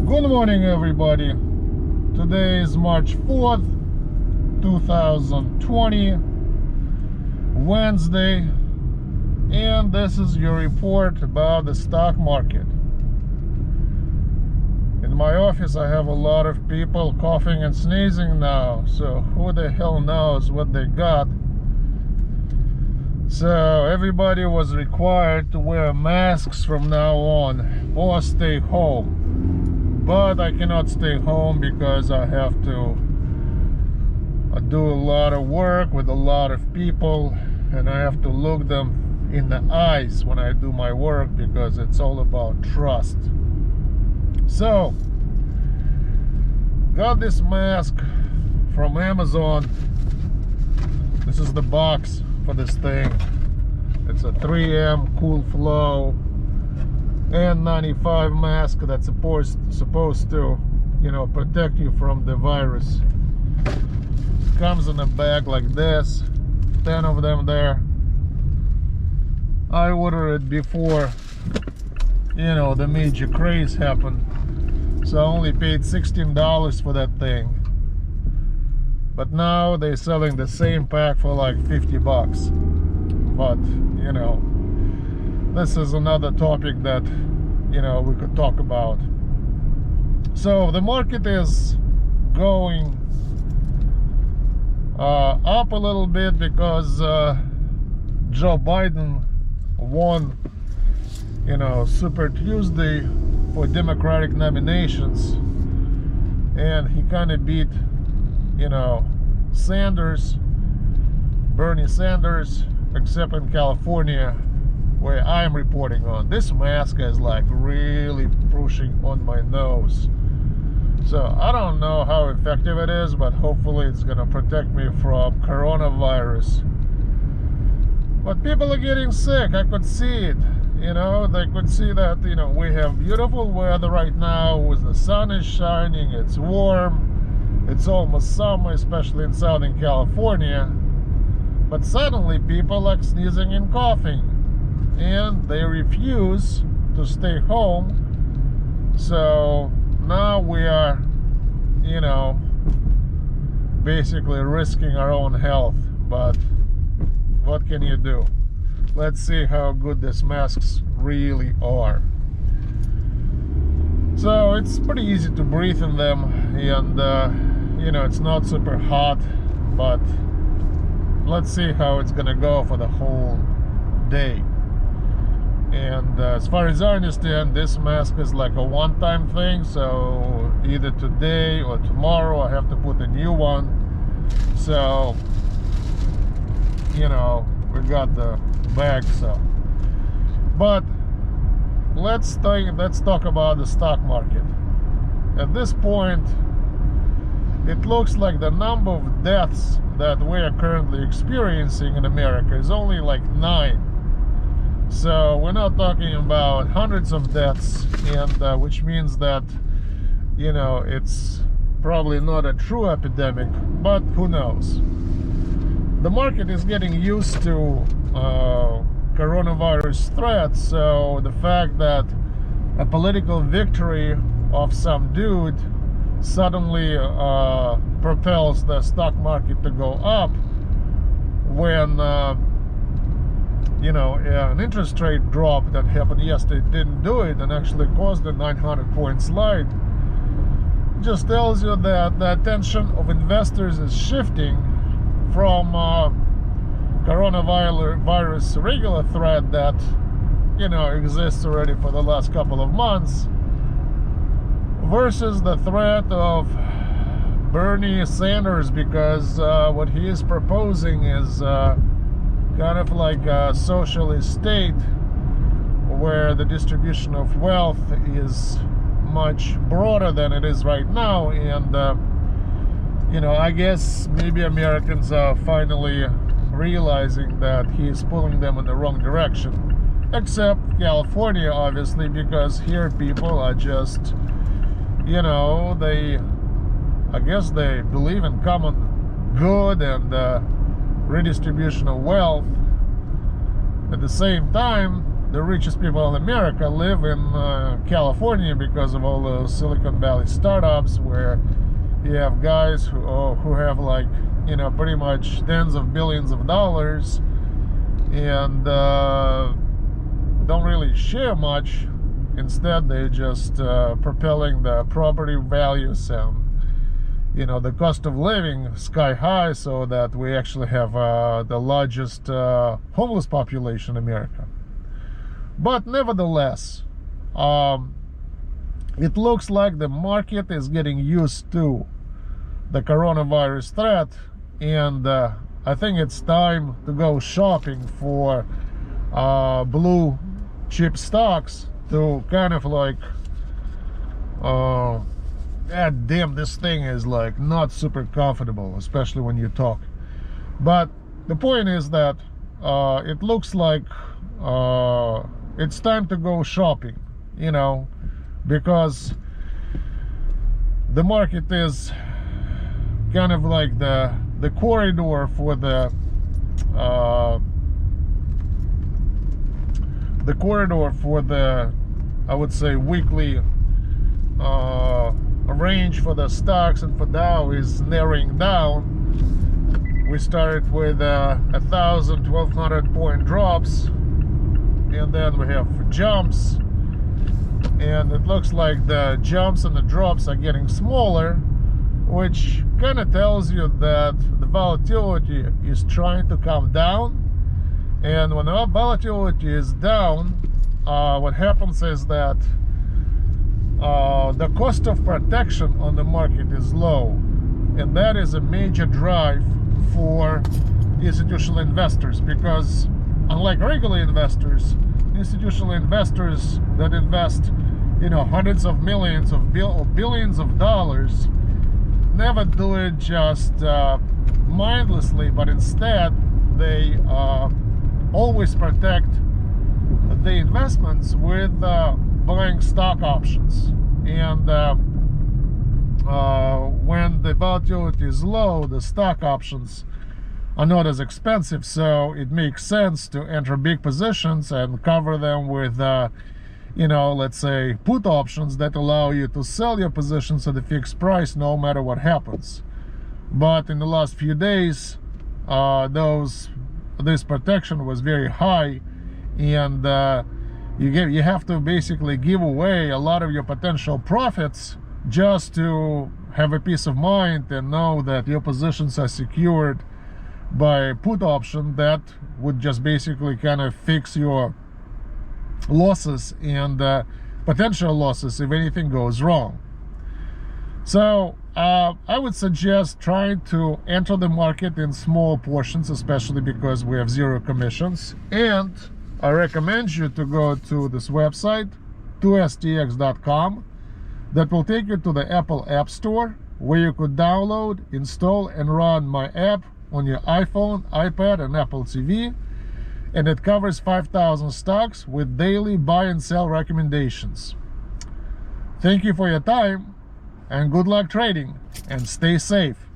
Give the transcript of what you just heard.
Good morning, everybody. Today is March 4th, 2020, Wednesday, and this is your report about the stock market. In my office, I have a lot of people coughing and sneezing now, so who the hell knows what they got. So everybody was required to wear masks from now on or stay home. But I cannot stay home because I have to do a lot of work with a lot of people, and I have to look them in the eyes when I do my work because it's all about trust. So, got this mask from Amazon. This is the box for this thing. It's a 3M Cool Flow N95 mask that's supposed to, protect you from the virus. Comes in a bag like this, 10 of them there. I ordered it before, the major craze happened, so I only paid $16 for that thing. But now they're selling the same pack for like $50. But this is another topic that we could talk about. So the market is going up a little bit because Joe Biden won Super Tuesday for Democratic nominations, and he kind of beat Bernie Sanders, except in California, where I'm reporting on. This mask is like really pushing on my nose, so I don't know how effective it is, but hopefully it's gonna protect me from coronavirus. But people are getting sick. I could see it. They could see that we have beautiful weather right now, with the sun is shining, it's warm, it's almost summer, especially in Southern California. But suddenly people are sneezing and coughing, and they refuse to stay home. So now we are, basically risking our own health. But what can you do? Let's see how good these masks really are. So it's pretty easy to breathe in them, and it's not super hot, but let's see how it's gonna go for the whole day. And as far as I understand, this mask is like a one-time thing, so either today or tomorrow I have to put a new one. So we got the bag. So, but let's talk about the stock market. At this point, it looks like the number of deaths that we are currently experiencing in America is only like 9. So we're not talking about hundreds of deaths, and which means that it's probably not a true epidemic, but who knows. The market is getting used to coronavirus threats, so the fact that a political victory of some dude suddenly propels the stock market to go up when an interest rate drop that happened yesterday didn't do it, and actually caused a 900-point slide. Just tells you that the attention of investors is shifting from coronavirus regular threat that exists already for the last couple of months, versus the threat of Bernie Sanders, because what he is proposing is kind of like a socialist state where the distribution of wealth is much broader than it is right now. And I guess maybe Americans are finally realizing that he is pulling them in the wrong direction, except California, obviously, because here people are just I guess they believe in common good and redistribution of wealth. At the same time, the richest people in America live in California because of all those Silicon Valley startups, where you have guys who have, like, you know, pretty much tens of billions of dollars and don't really share much. Instead, they're just propelling the property values and, you know, the cost of living sky high, so that we actually have the largest homeless population in America. But nevertheless, it looks like the market is getting used to the coronavirus threat, and I think it's time to go shopping for blue chip stocks to kind of like God damn, this thing is like not super comfortable, especially when you talk. But the point is that it looks like it's time to go shopping, you know, because the market is kind of like the corridor for the I would say weekly range for the stocks and for Dow is narrowing down. We started with 1,000-1,200 point drops, and then we have jumps, and it looks like the jumps and the drops are getting smaller, which kind of tells you that the volatility is trying to come down. And when our volatility is down, what happens is that the cost of protection on the market is low, and that is a major drive for institutional investors, because unlike regular investors, institutional investors that invest, you know, hundreds of millions of billions of dollars never do it just mindlessly, but instead they always protect the investments with buying stock options. And when the volatility is low, the stock options are not as expensive, so it makes sense to enter big positions and cover them with you know, let's say put options that allow you to sell your positions at a fixed price no matter what happens. But in the last few days, this protection was very high, and you have to basically give away a lot of your potential profits just to have a peace of mind and know that your positions are secured by a put option that would just basically kind of fix your losses and potential losses if anything goes wrong. So I would suggest trying to enter the market in small portions, especially because we have zero commissions. And I recommend you to go to this website, 2stx.com, that will take you to the Apple App Store, where you could download, install, and run my app on your iPhone, iPad, and Apple TV. And it covers 5,000 stocks with daily buy and sell recommendations. Thank you for your time, and good luck trading, and stay safe.